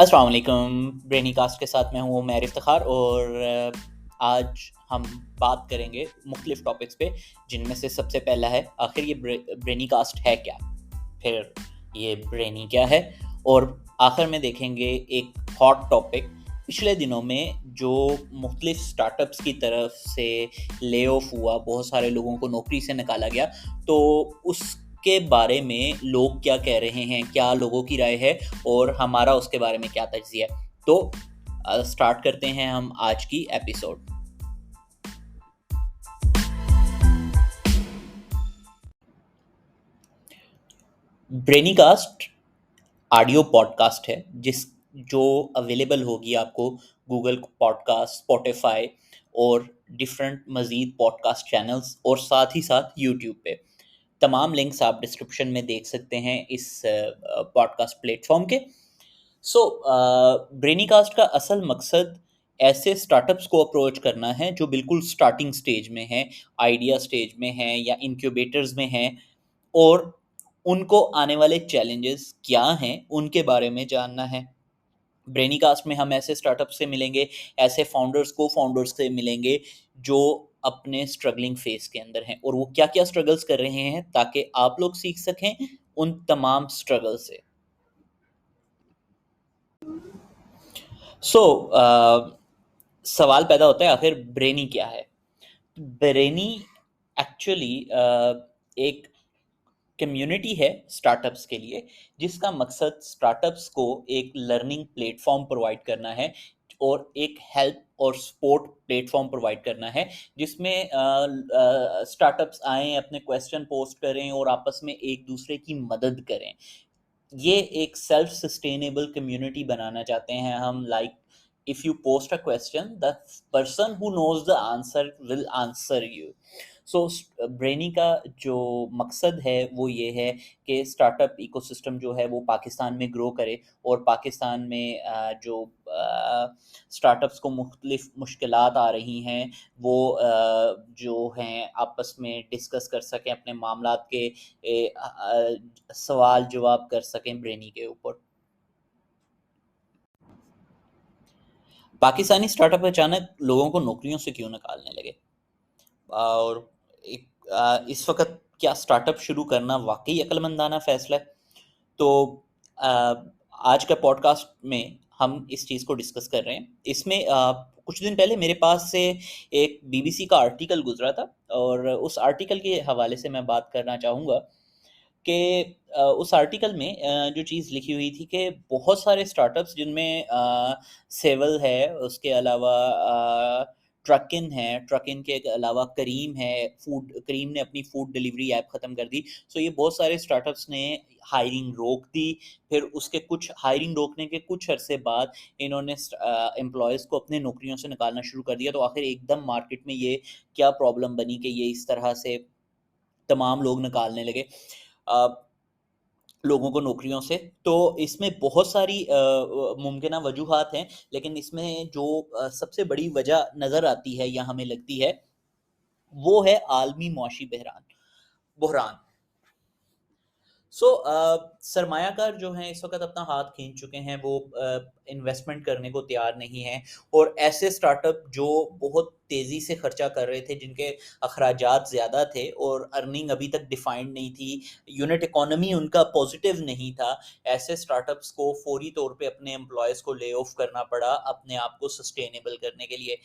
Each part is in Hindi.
अस्सलाम वालेकुम। ब्रेनी कास्ट के साथ मैं हूँ उमैर इफ्तिखार और आज हम बात करेंगे मुख्तलिफ टॉपिक्स पे, जिनमें से सबसे पहला है आखिर ये ब्रेनी कास्ट है क्या, फिर ये ब्रेनी क्या है, और आखिर में देखेंगे एक हॉट टॉपिक पिछले दिनों में जो मुख्तलिफ स्टार्टअप्स की तरफ से ले ऑफ हुआ, बहुत सारे लोगों को नौकरी से निकाला गया। तो उसके बारे में लोग क्या कह रहे हैं, क्या लोगों की राय है और हमारा उसके बारे में क्या तज्ज़िया है। तो स्टार्ट करते हैं हम आज की एपिसोड। ब्रेनीकास्ट ऑडियो पॉडकास्ट है जो अवेलेबल होगी आपको गूगल पॉडकास्ट, स्पॉटिफाई और डिफरेंट मज़ीद पॉडकास्ट चैनल्स और साथ ही साथ यूट्यूब पे। तमाम लिंक्स आप डिस्क्रिप्शन में देख सकते हैं इस पॉडकास्ट प्लेटफॉर्म के। ब्रेनीकास्ट का असल मकसद ऐसे स्टार्टअप्स को अप्रोच करना है जो बिल्कुल स्टार्टिंग स्टेज में हैं, आइडिया स्टेज में हैं या इंक्यूबेटर्स में हैं, और उनको आने वाले चैलेंजेस क्या हैं उनके बारे में जानना है। ब्रेनीकास्ट में हम ऐसे स्टार्टअप से मिलेंगे, ऐसे फाउंडर्स को फाउंडर्स से मिलेंगे जो अपने स्ट्रगलिंग फेज के अंदर हैं और वो क्या क्या स्ट्रगल्स कर रहे हैं, ताकि आप लोग सीख सकें उन तमाम स्ट्रगल से। सो सवाल पैदा होता है, आखिर ब्रेनी क्या है। ब्रेनी एक्चुअली एक कम्युनिटी है स्टार्टअप्स के लिए, जिसका मकसद स्टार्टअप्स को एक लर्निंग प्लेटफॉर्म प्रोवाइड करना है और एक हेल्प और सपोर्ट प्लेटफॉर्म प्रोवाइड करना है, जिसमें स्टार्टअप्स आएँ, अपने क्वेश्चन पोस्ट करें और आपस में एक दूसरे की मदद करें। ये एक सेल्फ सस्टेनेबल कम्युनिटी बनाना चाहते हैं हम। Like, if you post a question, the person who knows the answer will answer you. So Brainy का जो मकसद है वो ये है कि स्टार्टअप इकोसिस्टम जो है वो पाकिस्तान में ग्रो करे और पाकिस्तान में जो स्टार्टअप्स को मुख्तलिफ मुश्किलात आ रही हैं वो जो हैं आपस में डिस्कस कर सकें, अपने मामलात के सवाल जवाब कर सकें ब्रेनी के ऊपर। पाकिस्तानी स्टार्टअप अचानक लोगों को नौकरियों से क्यों निकालने लगे, और इस वक्त क्या स्टार्टअप शुरू करना वाकई अक्लमंदाना फैसला है। तो अ, आज का पॉडकास्ट में हम इस चीज़ को डिस्कस कर रहे हैं। इसमें कुछ दिन पहले मेरे पास से एक बीबीसी का आर्टिकल गुजरा था और उस आर्टिकल के हवाले से मैं बात करना चाहूँगा कि उस आर्टिकल में जो चीज़ लिखी हुई थी कि बहुत सारे स्टार्टअप्स जिनमें सेवल है, उसके अलावा ट्रकिन है, ट्रकिन के अलावा करीम है, फूड करीम ने अपनी फूड डिलीवरी ऐप ख़त्म कर दी। सो ये बहुत सारे स्टार्टअप्स ने हायरिंग रोक दी। फिर उसके कुछ हायरिंग रोकने के कुछ अरसे बाद इन्होंने एम्प्लॉयज़ को अपने नौकरियों से निकालना शुरू कर दिया। तो आखिर एकदम मार्केट में ये क्या प्रॉब्लम बनी कि ये इस तरह से तमाम लोग निकालने लगे अ, लोगों को नौकरियों से। तो इसमें बहुत सारी मुमकिना वजूहात हैं, लेकिन इसमें जो सबसे बड़ी वजह नज़र आती है या हमें लगती है, वो है आलमी मौशी बहरान बुहरान। सरमायाकार जो हैं इस वक़्त अपना हाथ खींच चुके हैं, वो इन्वेस्टमेंट करने को तैयार नहीं हैं, और ऐसे स्टार्टअप जो बहुत तेज़ी से खर्चा कर रहे थे, जिनके अखराजात ज़्यादा थे और अर्निंग अभी तक डिफाइंड नहीं थी, यूनिट इकोनॉमी उनका पॉजिटिव नहीं था, ऐसे स्टार्टअप्स को फौरी तौर पे अपने एम्प्लॉयज़ को ले ऑफ करना पड़ा, अपने आप को सस्टेनेबल करने के लिए।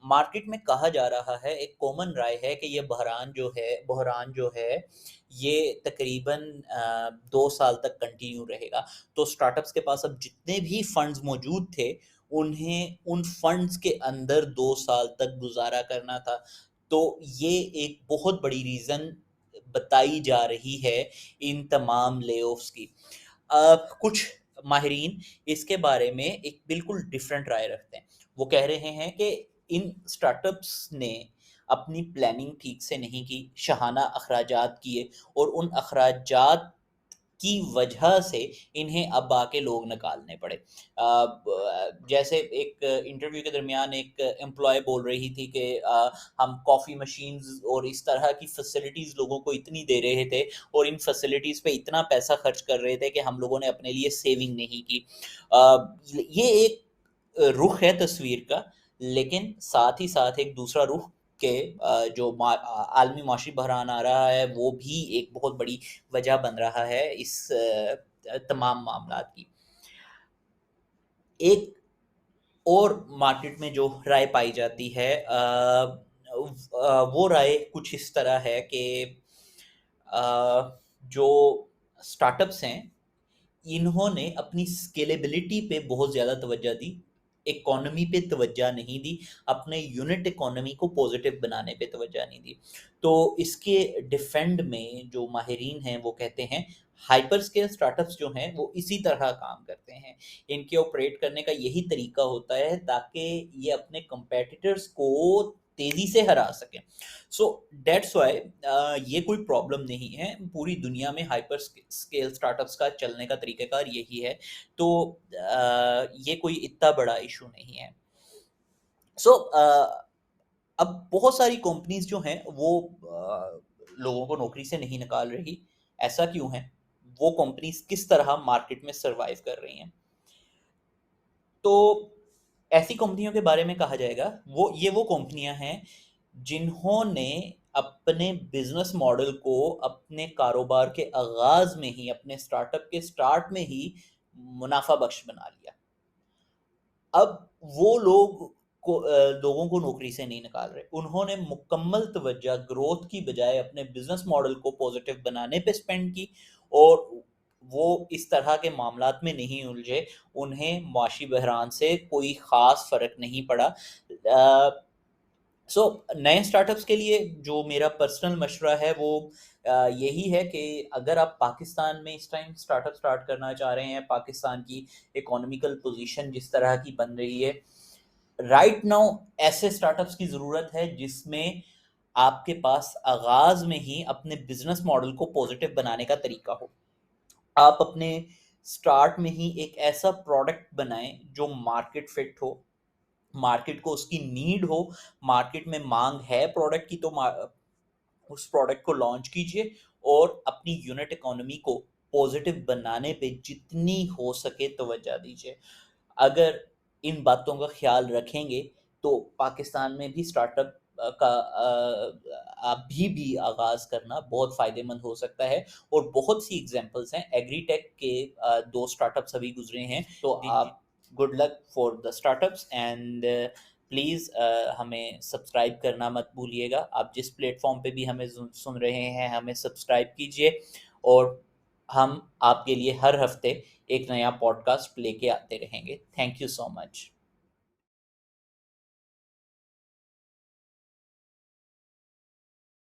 मार्केट में कहा जा रहा है, एक कॉमन राय है कि ये बहरान जो है ये तकरीबन 2 साल तक कंटिन्यू रहेगा। तो स्टार्टअप्स के पास अब जितने भी फंड्स मौजूद थे, उन्हें उन फंड्स के अंदर 2 साल तक गुज़ारा करना था। तो ये एक बहुत बड़ी रीज़न बताई जा रही है इन तमाम ले-ऑफ्स की। कुछ माहिरीन इसके बारे में एक बिल्कुल डिफरेंट राय रखते हैं। वो कह रहे हैं कि इन स्टार्टअप्स ने अपनी प्लानिंग ठीक से नहीं की, शाहाना अखराजात किए और उन अखराजात की वजह से इन्हें अब आके लोग निकालने पड़े। जैसे एक इंटरव्यू के दरमियान एक एम्प्लॉय बोल रही थी कि हम कॉफ़ी मशीन्स और इस तरह की फैसिलिटीज़ लोगों को इतनी दे रहे थे और इन फैसिलिटीज़ पे इतना पैसा खर्च कर रहे थे कि हम लोगों ने अपने लिए सेविंग नहीं की। ये एक रुख है तस्वीर का, लेकिन साथ ही साथ एक दूसरा रुख के जो आलमी माशी बहरान आ रहा है, वो भी एक बहुत बड़ी वजह बन रहा है इस तमाम मामलात की। एक और मार्केट में जो राय पाई जाती है वो राय कुछ इस तरह है कि जो स्टार्टअप्स हैं, इन्होंने अपनी स्केलेबिलिटी पे बहुत ज़्यादा तवज्जो दी, इकोनॉमी पे तवज्जो नहीं दी, अपने यूनिट इकोनॉमी को पॉजिटिव बनाने पे तवज्जो नहीं दी। तो इसके डिफेंड में जो माहिरीन हैं वो कहते हैं हाइपर स्केल स्टार्टअप्स जो हैं वो इसी तरह काम करते हैं। इनके ऑपरेट करने का यही तरीका होता है ताकि ये अपने कंपेटिटर्स को तेज़ी से हरा सकें। सो दैट्स व्हाई ये कोई प्रॉब्लम नहीं है, पूरी दुनिया में हाइपर स्केल स्टार्टअप्स का चलने का तरीक़ाकार यही है, तो ये कोई इतना बड़ा इशू नहीं है। सो अब बहुत सारी कंपनीज़ जो हैं वो लोगों को नौकरी से नहीं निकाल रही, ऐसा क्यों है? वो कंपनीज़ किस तरह मार्केट में सर्वाइव कर रही हैं? तो ऐसी कंपनियों के बारे में कहा जाएगा, वो कंपनियां हैं जिन्होंने अपने बिजनेस मॉडल को अपने कारोबार के आगाज में ही, अपने स्टार्टअप के स्टार्ट में ही मुनाफा बख्श बना लिया। अब वो लोगों को नौकरी से नहीं निकाल रहे, उन्होंने मुकम्मल तवज्जो ग्रोथ की बजाय अपने बिजनेस मॉडल को पॉजिटिव बनाने पे स्पेंड की और वो इस तरह के मामलात में नहीं उलझे, उन्हें माशी बहरान से कोई ख़ास फ़र्क नहीं पड़ा। सो नए स्टार्टअप्स के लिए जो मेरा पर्सनल मशवरा है वो यही है कि अगर आप पाकिस्तान में इस टाइम स्टार्टअप स्टार्ट करना चाह रहे हैं, पाकिस्तान की इकोनॉमिकल पोजीशन जिस तरह की बन रही है, राइट नाउ ऐसे स्टार्टअप्स की ज़रूरत है जिसमें आपके पास आगाज़ में ही अपने बिजनेस मॉडल को पॉजिटिव बनाने का तरीका हो। आप अपने स्टार्ट में ही एक ऐसा प्रोडक्ट बनाएं जो मार्केट फिट हो, मार्केट को उसकी नीड हो, मार्केट में मांग है प्रोडक्ट की, तो उस प्रोडक्ट को लॉन्च कीजिए और अपनी यूनिट इकोनॉमी को पॉजिटिव बनाने पे जितनी हो सके तवज्जो दीजिए। अगर इन बातों का ख्याल रखेंगे तो पाकिस्तान में भी स्टार्टअप का अभी भी आगाज़ करना बहुत फ़ायदेमंद हो सकता है और बहुत सी एग्जांपल्स हैं। एग्रीटेक के 2 स्टार्टअप्स अभी गुज़रे हैं, तो आप good luck for the startups and please हमें सब्सक्राइब करना मत भूलिएगा। आप जिस प्लेटफ़ॉर्म पे भी हमें सुन रहे हैं, हमें सब्सक्राइब कीजिए और हम आपके लिए हर हफ़्ते एक नया पॉडकास्ट लेके आते रहेंगे। Thank you so much.